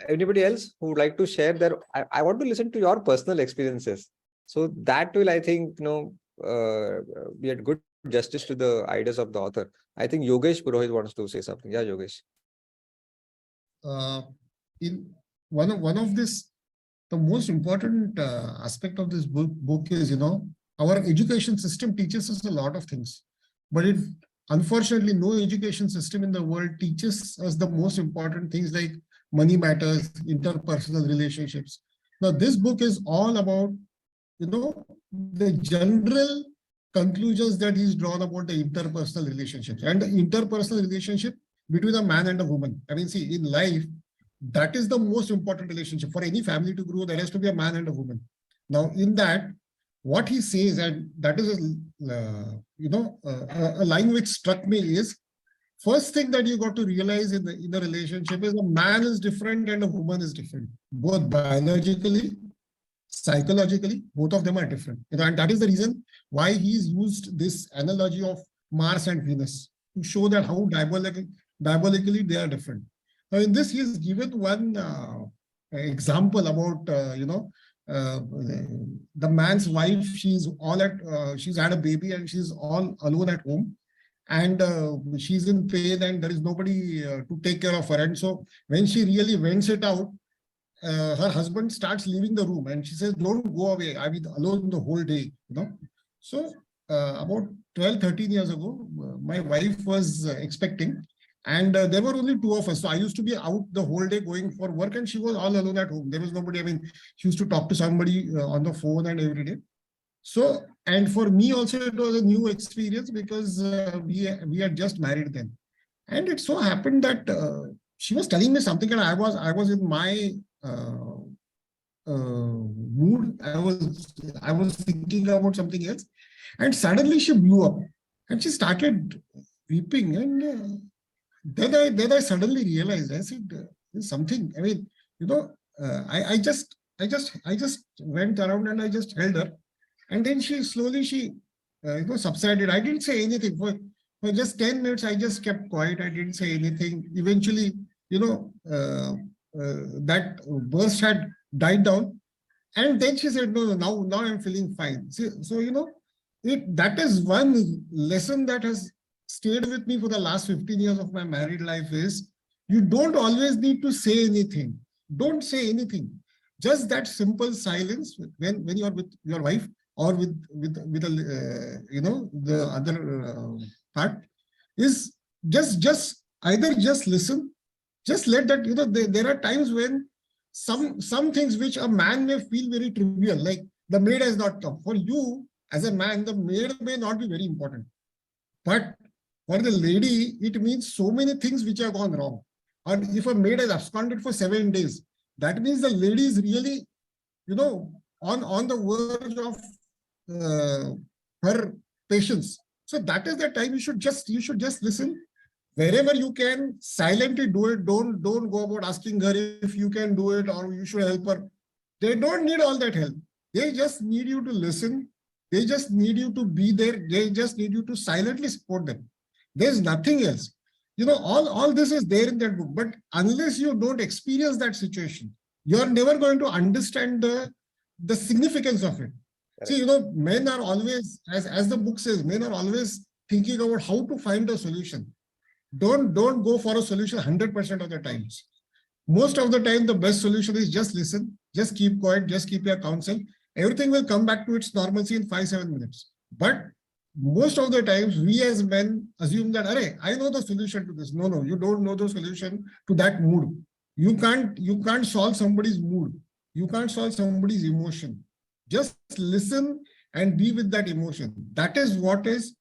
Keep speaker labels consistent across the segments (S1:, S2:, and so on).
S1: anybody else who would like to share their, I want to listen to your personal experiences. So that will, I think, be a good justice to the ideas of the author. I think Yogesh Purohit wants to say something. Yeah, Yogesh.
S2: In one of this, the most important aspect of this book is, our education system teaches us a lot of things, but unfortunately, no education system in the world teaches us the most important things like money matters, interpersonal relationships. Now, this book is all about, the general conclusions that he's drawn about the interpersonal relationships and the interpersonal relationship between a man and a woman. I mean, see, in life, that is the most important relationship. For any family to grow, there has to be a man and a woman. Now, in that, what he says, and that is, a line which struck me is, first thing that you got to realize in the relationship is a man is different and a woman is different. Both biologically, psychologically, both of them are different. And that is the reason why he's used this analogy of Mars and Venus to show that how diabolically they are different. Now, in this, he has given one example about, the man's wife. She's had a baby and she's all alone at home, and she's in pain and there is nobody to take care of her. And so when she really vents it out, her husband starts leaving the room and she says, "Don't go away. I'll be alone the whole day." So about 12-13 years ago, my wife was expecting, and there were only two of us. So I used to be out the whole day going for work, and she was all alone at home. There was nobody. I mean, she used to talk to somebody on the phone and every day. So, and for me also, it was a new experience because we had just married then. And it so happened that she was telling me something, and I was in my mood. I was thinking about something else, and suddenly she blew up, and she started weeping. And then I suddenly realized, I said, there's something. I mean, I just went around and I just held her, and then she slowly subsided. I didn't say anything for just 10 minutes. I just kept quiet. I didn't say anything. Eventually, that burst had died down, and then she said, "No, now I'm feeling fine." So that is one lesson that has stayed with me for the last 15 years of my married life is, you don't always need to say anything. Don't say anything. Just that simple silence when you are with your wife or with the other part is just either just listen, just let that, there are times when some things which a man may feel very trivial, like the maid has not come. For you as a man, the maid may not be very important, but for the lady, it means so many things which have gone wrong. Or if a maid has absconded for 7 days, that means the lady is really, on the verge of her patience. So that is the time you should just listen. Wherever you can, silently do it. Don't go about asking her if you can do it or you should help her. They don't need all that help. They just need you to listen. They just need you to be there. They just need you to silently support them. There's nothing else. All this is there in that book. But unless you don't experience that situation, you're never going to understand the significance of it. Right. See, men are always, as the book says, men are always thinking about how to find a solution. Don't go for a solution 100% of the times. Most of the time, the best solution is just listen, just keep quiet, just keep your counsel. Everything will come back to its normalcy in 5-7 minutes. But most of the times, we as men assume that, I know the solution to this. No, you don't know the solution to that mood. You can't solve somebody's mood. You can't solve somebody's emotion. Just listen and be with that emotion. That is what is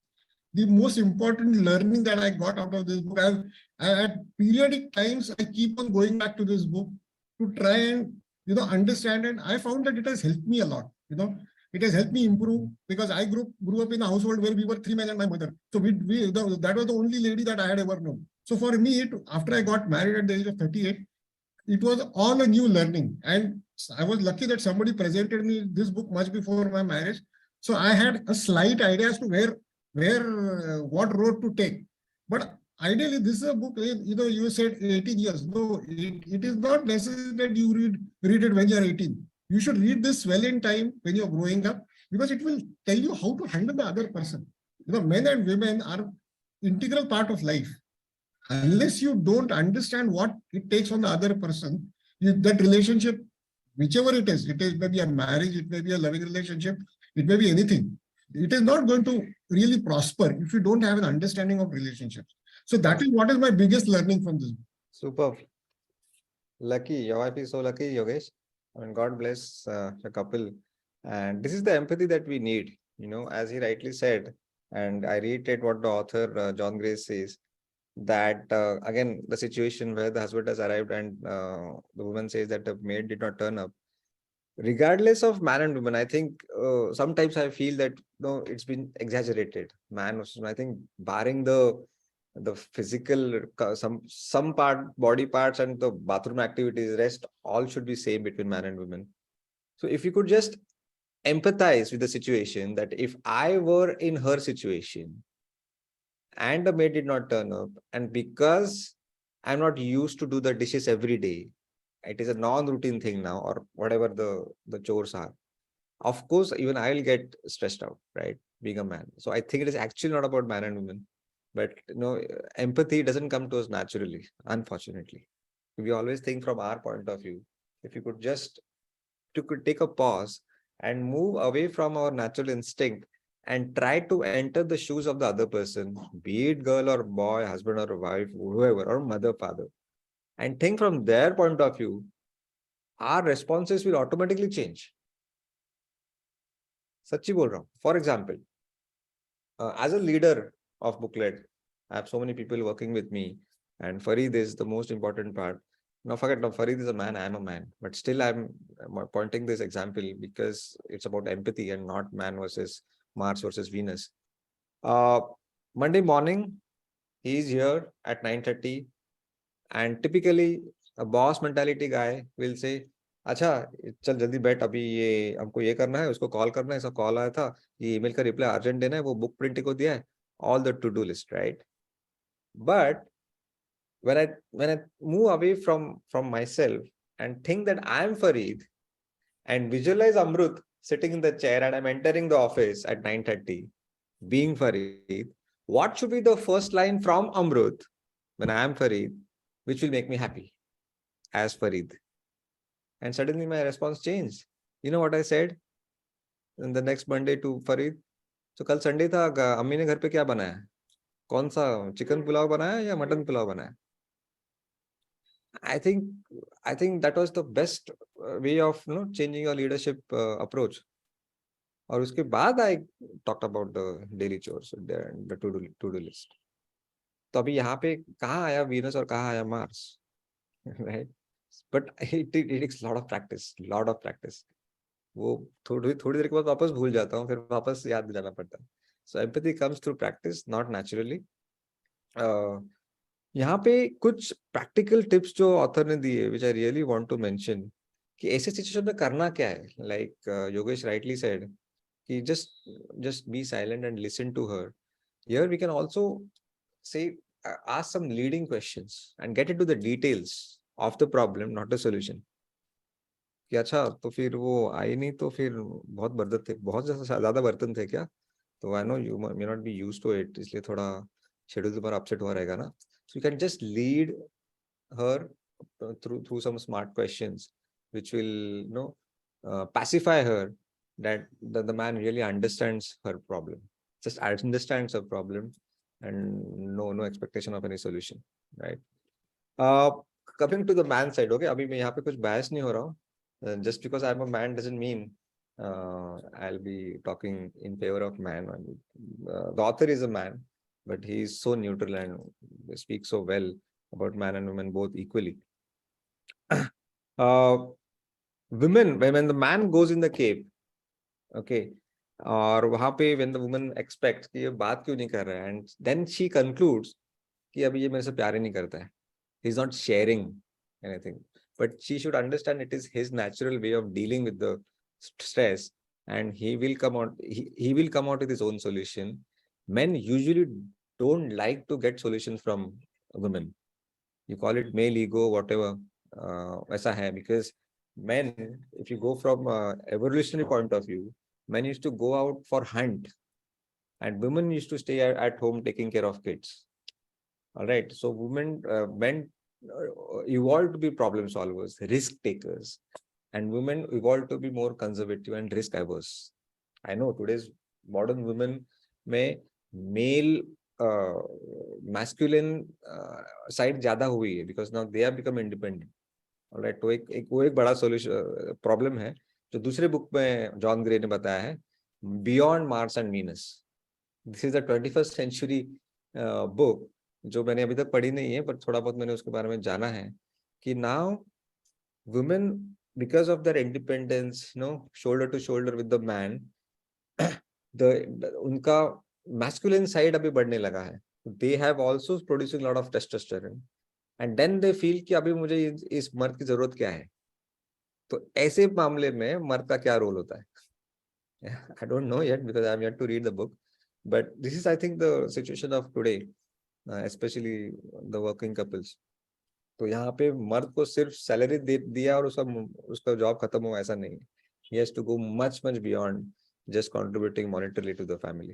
S2: the most important learning that I got out of this book. At periodic times, I keep on going back to this book to try and understand, and I found that it has helped me a lot. It has helped me improve because I grew up in a household where we were 3 men and my mother. So that was the only lady that I had ever known. So for me, after I got married at the age of 38, it was all a new learning. And I was lucky that somebody presented me this book much before my marriage. So I had a slight idea as to what road to take. But ideally, this is a book, you said 18 years. No, it is not necessary that you read it when you're 18. You should read this well in time when you're growing up, because it will tell you how to handle the other person. Men and women are integral part of life. Unless you don't understand what it takes on the other person, that relationship, whichever it is maybe a marriage, it may be a loving relationship, it may be anything. It is not going to really prosper if you don't have an understanding of relationships. So that is what is my biggest learning from this book.
S1: Super. Lucky. Your wife is so lucky, Yogesh. I mean, God bless the couple. And this is the empathy that we need, as he rightly said. And I reiterate what the author, John Grace, says, that again, the situation where the husband has arrived and the woman says that the maid did not turn up. Regardless of man and woman, I think sometimes I feel that it's been exaggerated. Man versus woman. I think barring the physical, some body parts and the bathroom activities, rest all should be same between man and woman. So if you could just empathize with the situation, that if I were in her situation and the maid did not turn up, and because I'm not used to do the dishes every day, it is a non-routine thing now, or whatever the chores are, of course even I'll get stressed out, right, being a man. So I think it is actually not about man and woman, but empathy doesn't come to us naturally, unfortunately. We always think from our point of view. If you could just take a pause and move away from our natural instinct and try to enter the shoes of the other person, be it girl or boy, husband or wife, whoever, or mother, father, and think from their point of view, our responses will automatically change. Sachi bol raha hu. For example, as a leader of Booklet, I have so many people working with me, and Farid is the most important part. Now, Farid is a man, I am a man, but still I'm pointing this example because it's about empathy and not man versus Mars versus Venus. Monday morning, he is here at 9:30, and typically a boss mentality guy will say, अच्छा चल जल्दी बैठ, अभी ये हमको ये करना है, उसको कॉल करना है, ऐसा कॉल आया था, ये ईमेल का रिप्लाई अर्जेंट देना है, वो बुक प्रिंट को दिया है, all the to do list, right? But when I move away from myself and think that I am Farid and visualize Amrut sitting in the chair and I'm entering the office at 9:30, being Farid, what should be the first line from Amrut when I am Farid, which will make me happy as Farid? And suddenly my response changed. You know what I said in the next Monday to Farid? So कल Sunday था, अम्मी ने घर पे क्या बनाया, कौन सा चिकन पुलाव बनाया या मटन पुलाव बनाया? I think that was the best way of changing your leadership approach. और उसके बाद I talked about the daily chores, the to-do list. तो अभी यहाँ पे कहाँ आया वीनस और कहाँ आया Mars, right? But it takes a lot of practice. वो थोड़ी देर के बाद वापस भूल जाता हूँ, फिर वापस याद दिलाना पड़ता है. So empathy comes through practice, not naturally. यहाँ पे कुछ प्रैक्टिकल टिप्स जो ऑथर ने दिए, which I really want to mention, कि ऐसे सिचुएशन में करना क्या है. Like Yogesh rightly said, कि just be silent and listen to her. Here we can also say, ask some leading questions and get into the details of the problem, not the solution. कि अच्छा तो फिर वो आई नहीं तो फिर बहुत ज्यादा बर्तन थे क्या, तो I know you may not be used to it, इसलिए थोड़ा शेड्यूल तुम्हारा अपसेट हुआ रहेगा ना. So you can just lead her through some smart questions which will pacify her that the man really understands her problem, just understands her problem, and no expectation of any solution, right? Coming to the man side, okay, अभी मैं यहाँ पे कुछ bias नहीं हो रहा हूँ. Just because I'm a man doesn't mean I'll be talking in favor of man. The author is a man, but he is so neutral and speaks so well about man and women both equally. Women, when the man goes in the cave, okay, और वहां पे when the woman expects कि ये बात क्यों नहीं कर रहा है, and then she concludes कि अभी ये मेरे से प्यार ही नहीं करता है, he's not sharing anything, but she should understand it is his natural way of dealing with the stress, and he will come out with his own solution. Men usually don't like to get solutions from women. You call it male ego, whatever. ऐसा है because men, if you go from evolutionary point of view, men used to go out for hunt, and women used to stay at home taking care of kids. All right. So men evolved to be problem solvers, risk takers, and women evolved to be more conservative and risk averse. I know today's modern women may male masculine side ज्यादा हुई है because now they have become independent. All right. तो वो एक बड़ा solution problem है जो दूसरे बुक में जॉन ग्रे ने बताया है, Beyond Mars and Venus. This is the 21st century book जो मैंने अभी तक पढ़ी नहीं है, पर थोड़ा बहुत मैंने उसके बारे में जाना है कि now women, because of their independence, shoulder to shoulder with the man, उनका masculine side अभी बढ़ने लगा है. They have also producing a lot of testosterone, and then they feel कि अभी मुझे इस मर्द की जरूरत क्या है. तो ऐसे मामले में मर्द का क्या रोल होता है? I don't know yet because I'm yet to read the book, but this is, I think, the situation of today, especially the working couples. तो यहाँ पे मर्द को सिर्फ सैलरी दिया और उसका जॉब खत्म हुआ, ऐसा नहीं है. He has to go much beyond just contributing monetarily to the family.